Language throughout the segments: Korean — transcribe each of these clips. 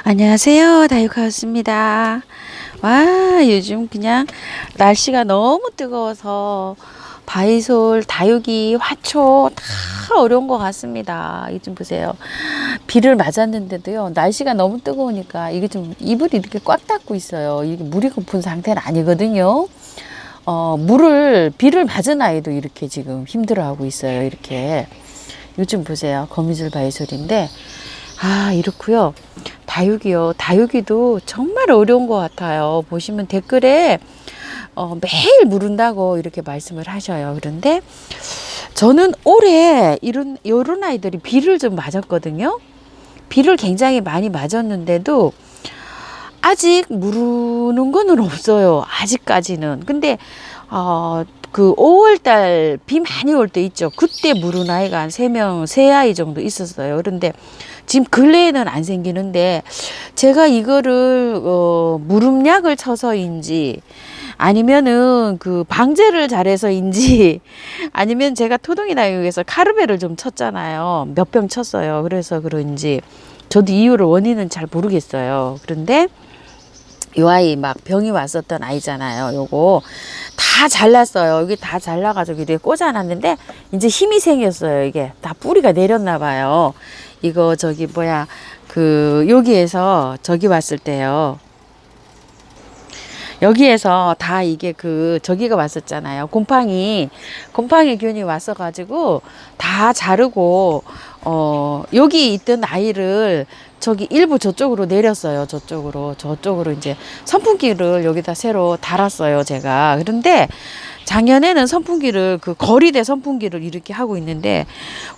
안녕하세요. 다육하우스입니다. 와, 요즘 그냥 날씨가 너무 뜨거워서 바이솔, 다육이, 화초 다 어려운 것 같습니다. 이거 좀 보세요. 비를 맞았는데도요. 날씨가 너무 뜨거우니까 이게 좀 이불이 이렇게 꽉 닫고 있어요. 이게 물이 고픈 상태는 아니거든요. 비를 맞은 아이도 이렇게 지금 힘들어하고 있어요. 이렇게. 요즘 보세요. 거미줄 바이솔인데, 이렇고요. 다육이요. 다육이도 정말 어려운 것 같아요. 보시면 댓글에 매일 물은다고 이렇게 말씀을 하셔요. 그런데 저는 올해 이런 아이들이 비를 좀 맞았거든요. 비를 굉장히 많이 맞았는데도 아직 무르는 거는 없어요. 아직까지는. 근데 그 5월달 비 많이 올 때 있죠. 그때 무른 아이가 한 3아이 정도 있었어요. 그런데 지금 근래에는 안 생기는데 제가 이거를 무름약을 쳐서인지 아니면은 그 방제를 잘해서인지 아니면 제가 토동이 다육에서 카르베를 좀 쳤잖아요. 몇 병 쳤어요. 그래서 그런지 저도 이유를 원인은 잘 모르겠어요. 그런데 이 아이 막 병이 왔었던 아이잖아요. 요거 다 잘랐어요. 여기 다 잘라가지고 이렇게 꽂아놨는데 이제 힘이 생겼어요. 이게 다 뿌리가 내렸나 봐요. 이거 여기에서 저기 왔을 때요. 여기에서 다 이게 저기가 왔었잖아요. 곰팡이균이 왔어가지고 다 자르고 여기 있던 아이를 저기 일부 저쪽으로 내렸어요. 저쪽으로 이제 선풍기를 여기다 새로 달았어요. 제가. 그런데 작년에는 선풍기를 거리대 선풍기를 이렇게 하고 있는데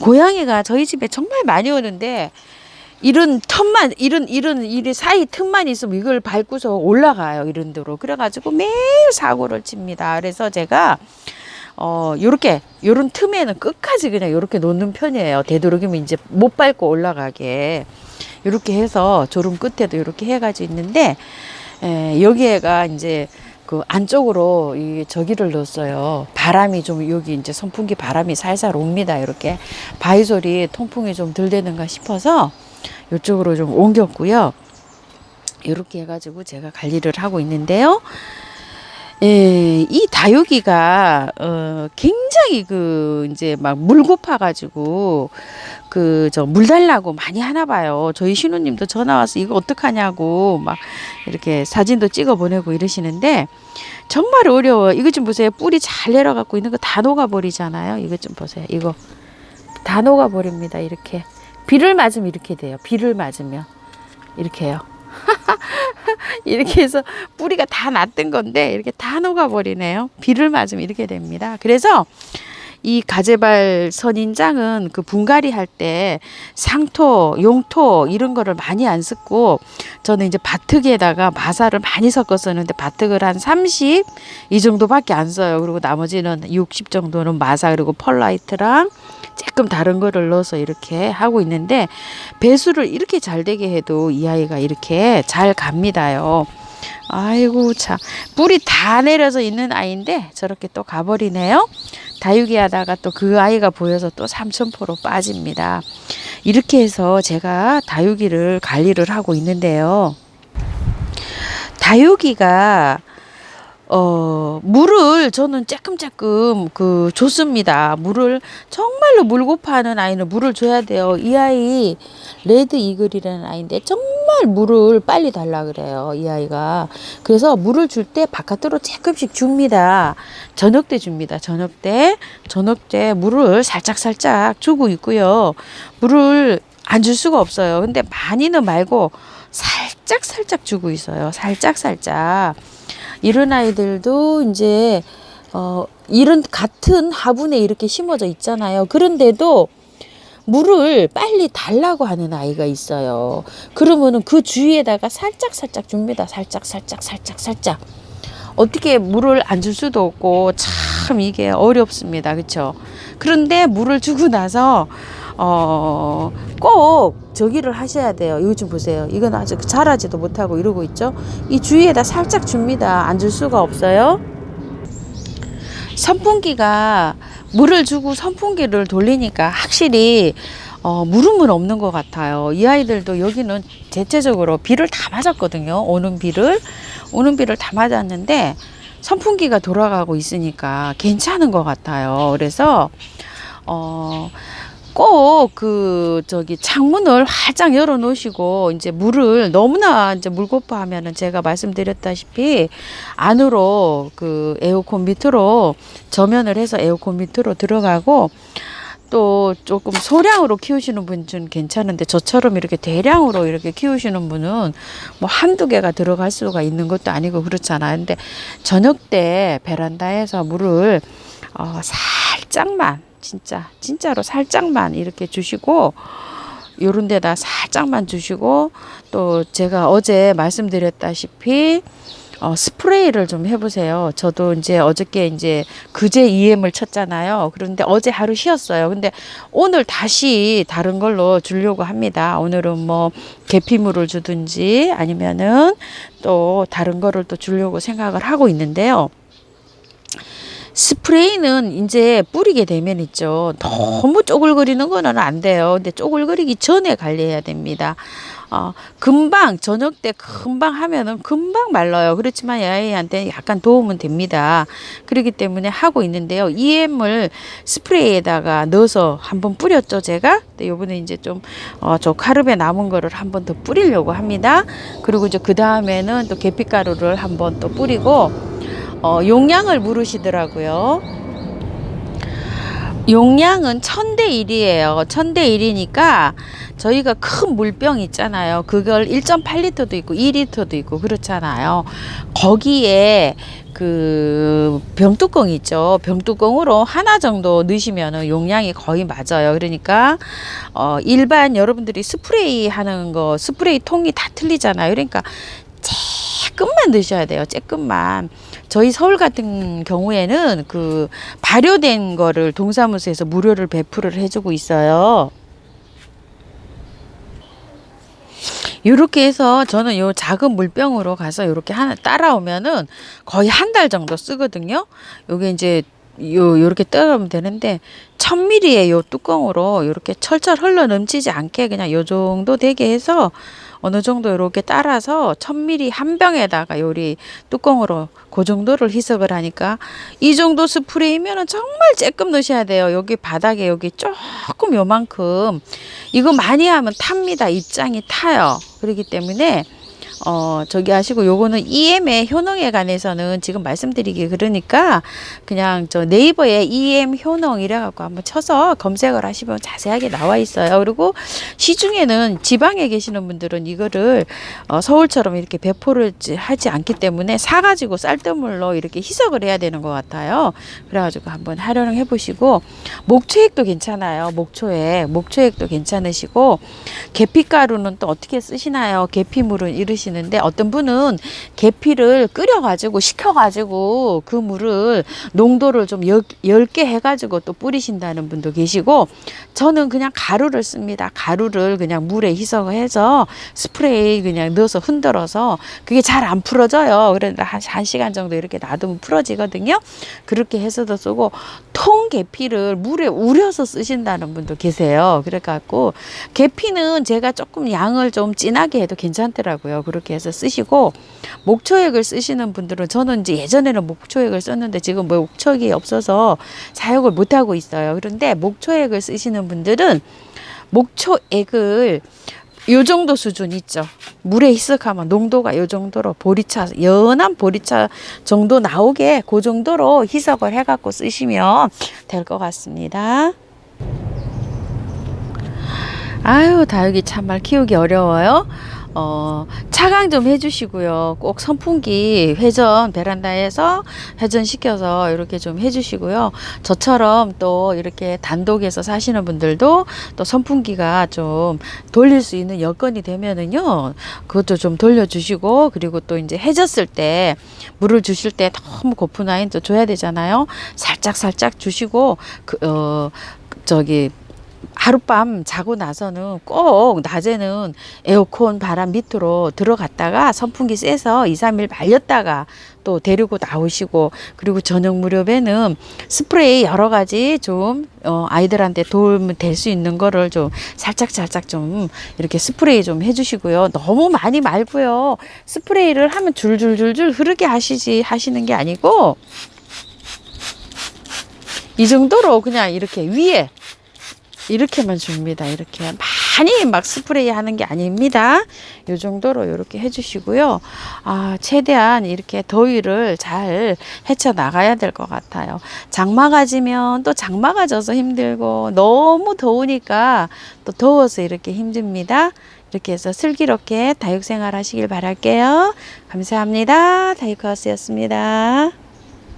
고양이가 저희 집에 정말 많이 오는데 이런 사이 틈만 있으면 이걸 밟고서 올라가요. 이런 데로. 그래가지고 매일 사고를 칩니다. 그래서 제가 요런 틈에는 끝까지 그냥 요렇게 놓는 편이에요. 되도록이면 이제 못 밟고 올라가게. 요렇게 해서 조름 끝에도 요렇게 해가지고 있는데, 여기에가 이제 그 안쪽으로 저기를 넣었어요. 바람이 좀 여기 이제 선풍기 바람이 살살 옵니다. 이렇게 바이솔이 통풍이 좀 덜 되는가 싶어서 이쪽으로 좀 옮겼고요. 이렇게 해가지고 제가 관리를 하고 있는데요. 이 다육이가 굉장히 이제 막 물 고파가지고 물 달라고 많이 하나 봐요. 저희 신우님도 전화 와서 이거 어떡하냐고 막 이렇게 사진도 찍어 보내고 이러시는데 정말 어려워요. 이거 좀 보세요. 뿌리 잘 내려갖고 있는 거 다 녹아버리잖아요. 이거 좀 보세요. 이거 다 녹아버립니다. 이렇게 비를 맞으면 이렇게 돼요. 비를 맞으면 이렇게 해요. 이렇게 해서 뿌리가 다 났던 건데 이렇게 다 녹아버리네요. 비를 맞으면 이렇게 됩니다. 그래서 이 가재발 선인장은 분갈이 할 때 상토, 용토 이런 거를 많이 안 쓰고 저는 이제 바트기에다가 마사를 많이 섞었었는데 바트를 한 30 이 정도밖에 안 써요. 그리고 나머지는 60 정도는 마사 그리고 펄라이트랑 조금 다른 거를 넣어서 이렇게 하고 있는데 배수를 이렇게 잘 되게 해도 이 아이가 이렇게 잘 갑니다요. 아이고 참 뿌리 다 내려서 있는 아이인데 저렇게 또 가버리네요. 다육이 하다가 또 그 아이가 보여서 또 삼천포로 빠집니다. 이렇게 해서 제가 다육이를 관리를 하고 있는데요. 다육이가 물을 저는 조금 줬습니다. 물을 정말로 물 고파하는 아이는 물을 줘야 돼요. 이 아이 레드 이글이라는 아이인데 정말 물을 빨리 달라 그래요. 이 아이가. 그래서 물을 줄 때 바깥으로 조금씩 줍니다. 저녁 때 줍니다. 저녁 때 물을 살짝 주고 있고요. 물을 안 줄 수가 없어요. 근데 많이는 말고 살짝 주고 있어요. 살짝. 이런 아이들도 이제 이런 같은 화분에 이렇게 심어져 있잖아요. 그런데도 물을 빨리 달라고 하는 아이가 있어요. 그러면은 그 주위에다가 살짝 줍니다. 살짝. 어떻게 물을 안 줄 수도 없고 참 이게 어렵습니다. 그렇죠? 그런데 물을 주고 나서 꼭 저기를 하셔야 돼요. 이거 좀 보세요. 이건 아직 자라지도 못하고 이러고 있죠. 이 주위에다 살짝 줍니다. 안 줄 수가 없어요. 선풍기가 물을 주고 선풍기를 돌리니까 확실히 물음은 없는 것 같아요. 이 아이들도 여기는 대체적으로 비를 다 맞았거든요. 오는 비를 다 맞았는데 선풍기가 돌아가고 있으니까 괜찮은 것 같아요. 그래서 꼭 창문을 활짝 열어 놓으시고 이제 물을 너무나 이제 물고파하면은 제가 말씀드렸다시피 안으로 그 에어컨 밑으로 저면을 해서 에어컨 밑으로 들어가고, 또 조금 소량으로 키우시는 분은 괜찮은데 저처럼 이렇게 대량으로 이렇게 키우시는 분은 뭐 한두 개가 들어갈 수가 있는 것도 아니고 그렇잖아요. 근데 저녁 때 베란다에서 물을 살짝만, 진짜로 살짝만 이렇게 주시고, 요런 데다 살짝만 주시고, 또 제가 어제 말씀드렸다시피 스프레이를 좀 해보세요. 저도 이제 어저께 이제 그제 EM을 쳤잖아요. 그런데 어제 하루 쉬었어요. 근데 오늘 다시 다른 걸로 주려고 합니다. 오늘은 뭐 계피물을 주든지 아니면은 또 다른 거를 또 주려고 생각을 하고 있는데요. 스프레이는 이제 뿌리게 되면 있죠. 너무 쪼글거리는 거는 안 돼요. 근데 쪼글거리기 전에 관리해야 됩니다. 금방 저녁 때 금방 하면은 금방 말라요. 그렇지만 아이한테 약간 도움은 됩니다. 그렇기 때문에 하고 있는데요. EM을 스프레이에다가 넣어서 한번 뿌렸죠, 제가. 근데 요번에 이제 저 카르베 남은 거를 한번 더 뿌리려고 합니다. 그리고 이제 그 다음에는 또 계피가루를 한번 또 뿌리고, 용량을 물으시더라고요. 용량은 1000대1이에요. 1000대1이니까 저희가 큰 물병 있잖아요. 그걸 1.8리터도 있고 2리터도 있고 그렇잖아요. 거기에 그 병뚜껑 있죠. 병뚜껑으로 하나 정도 넣으시면 용량이 거의 맞아요. 그러니까 일반 여러분들이 스프레이 하는 거, 스프레이 통이 다 틀리잖아요. 그러니까 조금만 넣으셔야 돼요. 조금만. 저희 서울 같은 경우에는 그 발효된 거를 동사무소에서 무료를 배포를 해주고 있어요. 이렇게 해서 저는 요 작은 물병으로 가서 이렇게 하나 따라오면은 거의 한 달 정도 쓰거든요. 요게 이제 요렇게 따라오면 되는데 1000ml의 요 뚜껑으로 이렇게 철철 흘러 넘치지 않게 그냥 요 정도 되게 해서 어느 정도 이렇게 따라서 1000ml 한 병에다가 요리 뚜껑으로 그 정도를 희석을 하니까, 이 정도 스프레이면은 정말 조금 넣으셔야 돼요. 여기 바닥에 여기 조금 요만큼, 이거 많이 하면 탑니다. 입장이 타요. 그렇기 때문에 저기 하시고, 요거는 EM의 효능에 관해서는 지금 말씀드리기 그러니까 그냥 저 네이버에 EM 효능 이래갖고 한번 쳐서 검색을 하시면 자세하게 나와 있어요. 그리고 시중에는 지방에 계시는 분들은 이거를 서울처럼 이렇게 배포를 하지 않기 때문에 사가지고 쌀뜨물로 이렇게 희석을 해야 되는 것 같아요. 그래가지고 한번 활용해 보시고, 목초액도 괜찮아요. 목초액도 괜찮으시고, 계피가루는 또 어떻게 쓰시나요? 계피물은 이르시 는데 어떤 분은 계피를 끓여가지고 식혀가지고 그 물을 농도를 좀 옅게 해가지고 또 뿌리신다는 분도 계시고, 저는 그냥 가루를 씁니다. 가루를 그냥 물에 희석을 해서 스프레이 그냥 넣어서 흔들어서, 그게 잘 안 풀어져요. 그래서 한 시간 정도 이렇게 놔두면 풀어지거든요. 그렇게 해서도 쓰고, 통 계피를 물에 우려서 쓰신다는 분도 계세요. 그래갖고 계피는 제가 조금 양을 좀 진하게 해도 괜찮더라고요. 그렇게 해서 쓰시고, 목초액을 쓰시는 분들은, 저는 이제 예전에는 목초액을 썼는데 지금 목초액이 없어서 사용을 못 하고 있어요. 그런데 목초액을 쓰시는 분들은 목초액을 요 정도 수준 있죠. 물에 희석하면 농도가 요 정도로 보리차, 연한 보리차 정도 나오게 그 정도로 희석을 해갖고 쓰시면 될 것 같습니다. 아유, 다육이 참말 키우기 어려워요. 차강 좀 해주시고요. 꼭 선풍기 회전, 베란다에서 회전시켜서 이렇게 좀 해주시고요. 저처럼 또 이렇게 단독에서 사시는 분들도 또 선풍기가 좀 돌릴 수 있는 여건이 되면은요, 그것도 좀 돌려주시고, 그리고 또 이제 해졌을 때 물을 주실 때 너무 고픈 아이도 줘야 되잖아요. 살짝 주시고, 저기 하룻밤 자고 나서는 꼭 낮에는 에어컨 바람 밑으로 들어갔다가 선풍기 쐬서 2, 3일 말렸다가 또 데리고 나오시고, 그리고 저녁 무렵에는 스프레이 여러 가지 좀 아이들한테 도움 될 수 있는 거를 좀 살짝 좀 이렇게 스프레이 좀 해주시고요. 너무 많이 말고요. 스프레이를 하면 줄줄줄줄 흐르게 하시는 게 아니고 이 정도로 그냥 이렇게 위에 이렇게만 줍니다. 이렇게 많이 막 스프레이 하는 게 아닙니다. 이 정도로 이렇게 해주시고요. 최대한 이렇게 더위를 잘 헤쳐 나가야 될 것 같아요. 장마가 지면 또 장마가 져서 힘들고, 너무 더우니까 또 더워서 이렇게 힘듭니다. 이렇게 해서 슬기롭게 다육생활 하시길 바랄게요. 감사합니다. 다육하우스였습니다.